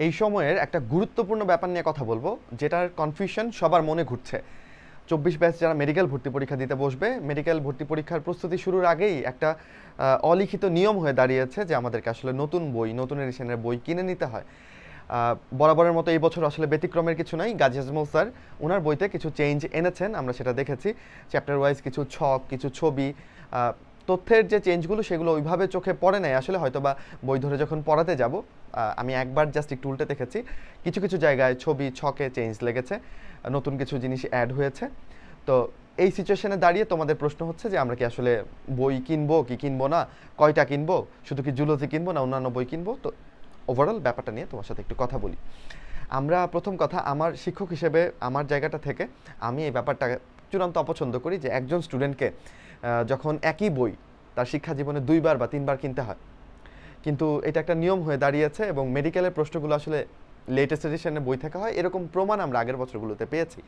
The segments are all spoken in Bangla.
এই সময়ের একটা গুরুত্বপূর্ণ ব্যাপার নিয়ে কথা বলবো, যেটার কনফিউশন সবার মনে ঘুরছে। 24 ব্যাচ যারা মেডিকেল ভর্তি পরীক্ষা দিতে বসবে, মেডিকেল ভর্তি পরীক্ষার প্রস্তুতি শুরুর আগেই একটা অলিখিত নিয়ম হয়ে দাঁড়িয়েছে যে আমাদেরকে আসলে নতুন বই, নতুন এডিশনের বই কিনে নিতে হয়। বরাবরের মতো এই বছর আসলে ব্যতিক্রমের কিছু নাই। গাজী আজমল স্যার ওনার বইতে কিছু চেঞ্জ এনেছেন, আমরা সেটা দেখেছি। চ্যাপ্টার ওয়াইজ কিছু ছক, কিছু ছবি, তথ্যের যে চেঞ্জগুলো সেগুলো ওইভাবে চোখে পড়ে নাই আসলে, হয়তো বা বই ধরে যখন পড়াতে যাব আমি একবার জাস্ট একটু উল্টে দেখেছি, কিছু কিছু জায়গায় ছবি ছকে চেঞ্জ লেগেছে, নতুন কিছু জিনিস অ্যাড হয়েছে। তো এই সিচুয়েশনে দাঁড়িয়ে তোমাদের প্রশ্ন হচ্ছে যে আমরা কি আসলে বই কিনবো কি কিনবো না, কয়টা কিনবো, শুধু কি জুলজি কিনবো না অন্যান্য বই কিনবো। তো ওভারঅল ব্যাপারটা নিয়ে তোমার সাথে একটু কথা বলি। আমরা প্রথম কথা, আমার শিক্ষক হিসেবে আমার জায়গাটা থেকে আমি এই ব্যাপারটা চূড়ান্ত অপছন্দ করি যে একজন স্টুডেন্টকে যখন একই বই তার শিক্ষা জীবনে 2বার বা 3বার কিনতে হয়। কিন্তু এটা একটা নিয়ম হয়ে দাঁড়িয়েছে এবং মেডিকেলের প্রশ্নগুলো আসলে লেটেস্ট এডিশনে বই থাকা হয়, এরকম প্রমাণ আমরা আগের বছরগুলোতে পেয়েছি।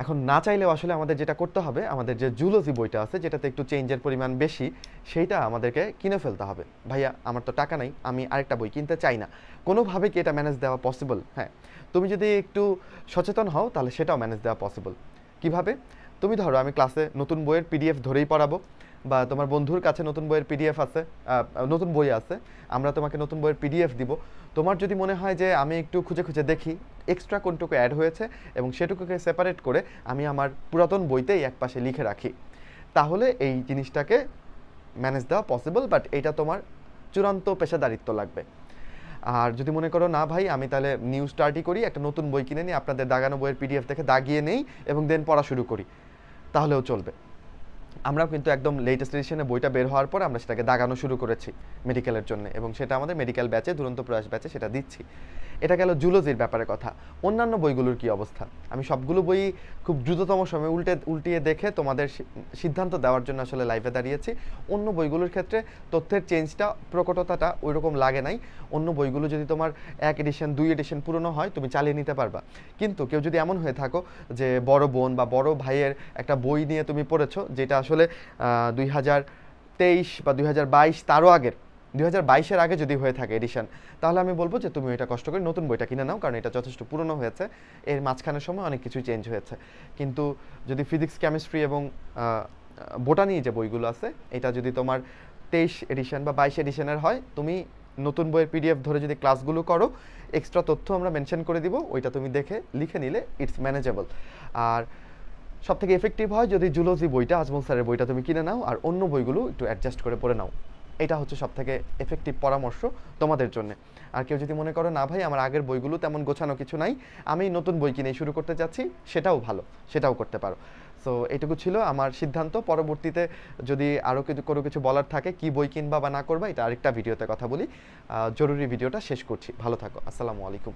এখন না চাইলেও আসলে আমাদের যেটা করতে হবে, আমাদের যে জুলজি বইটা আছে যেটাতে একটু চেঞ্জের পরিমাণ বেশি, সেইটা আমাদেরকে কিনে ফেলতে হবে। ভাইয়া আমার তো টাকা নাই, আমি আরেকটা বই কিনতে চাই না, কোনোভাবে কি এটা ম্যানেজ দেওয়া পসিবল? হ্যাঁ, তুমি যদি একটু সচেতন হও তাহলে সেটাও ম্যানেজ দেওয়া পসিবল। কিভাবে? তুমি ধরো আমি ক্লাসে নতুন বইয়ের পিডিএফ ধরেই পড়াবো, বা তোমার বন্ধুর কাছে নতুন বইয়ের পিডিএফ আছে, নতুন বই আছে, আমরা তোমাকে নতুন বইয়ের পিডিএফ দিব। তোমার যদি মনে হয় যে আমি একটু খুঁজে খুঁজে দেখি এক্সট্রা কোনটুকু অ্যাড হয়েছে এবং সেটুকুকে সেপারেট করে আমি আমার পুরাতন বইতেই একপাশে লিখে রাখি, তাহলে এই জিনিসটাকে ম্যানেজ দেওয়া পসিবল। বাট এটা তোমার চূড়ান্ত পেশাদারিত্ব লাগবে। আর যদি মনে করো না ভাই আমি তাহলে নিউ স্টার্টই করি, একটা নতুন বই কিনে নিই, আপনাদের দাগানো বইয়ের পিডিএফ থেকে দাগিয়ে নেই এবং দেন পড়া শুরু করি, তাহলেও চলবে। আমরাও কিন্তু একদম লেটেস্ট এডিশনে বইটা বের হওয়ার পর আমরা সেটাকে দাগানো শুরু করেছি মেডিকেলের জন্য, এবং সেটা আমাদের মেডিকেল ব্যাচে, দুরন্ত প্রয়াস ব্যাচে সেটা দিচ্ছি। এটা গেল জুলজির ব্যাপারে কথা। অন্যান্য বইগুলোর কি অবস্থা? আমি সবগুলো বই খুব দ্রুততম সময়ে উল্টিয়ে দেখে তোমাদের সিদ্ধান্ত দেওয়ার জন্য আসলে লাইভে দাঁড়িয়েছি। অন্য বইগুলোর ক্ষেত্রে তথ্যের চেঞ্জটা, প্রকটতাটা ওই রকম লাগে নাই। অন্য বইগুলো যদি তোমার 1 এডিশন 2 এডিশন পুরনো হয় তুমি চালিয়ে নিতে পারবা। কিন্তু কেউ যদি এমন হয়ে থাকো যে বড় বোন বা বড় ভাইয়ের একটা বই নিয়ে তুমি পড়েছো, যেটা আসলে 2023 বা 2022 তারও আগের, 2022-এর আগে যদি হয়ে থাকে এডিশন, তাহলে আমি বলবো যে তুমি এটা কষ্ট করে নতুন বইটা কিনে নাও, কারণ এটা যথেষ্ট পুরনো হয়েছে, এর মাঝখানের সময় অনেক কিছু চেঞ্জ হয়েছে। কিন্তু যদি ফিজিক্স, কেমিস্ট্রি এবং বোটানি যে বইগুলো আছে, এটা যদি তোমার 23 এডিশন বা 22 এডিশনের হয়, তুমি নতুন বইয়ের পিডিএফ ধরে যদি ক্লাসগুলো করো, এক্সট্রা তথ্য আমরা মেনশন করে দিব, ওইটা তুমি দেখে লিখে নিলে ইটস ম্যানেজেবল। আর সব থেকে এফেক্টিভ হয় যদি জুলজি বইটা, আজমল স্যারের বইটা তুমি কিনে নাও আর অন্য বইগুলো একটু অ্যাডজাস্ট করে পড়ে নাও। এটা হচ্ছে সব থেকে এফেক্টিভ পরামর্শ তোমাদের জন্য। আর কেউ যদি মনে করো না ভাই আমার আগের বইগুলো তেমন গোছানো কিছু নাই, আমি নতুন বই কিনেই শুরু করতে যাচ্ছি, সেটাও ভালো, সেটাও করতে পারো। সো এটুকু ছিল আমার সিদ্ধান্ত। পরবর্তীতে যদি আরও কোনো কিছু বলার থাকে, কি বই কিনবা বা না করবা, এটা আরেকটা ভিডিওতে কথা বলি। জরুরি ভিডিওটা শেষ করছি, ভালো থাকো, আসসালামু আলাইকুম।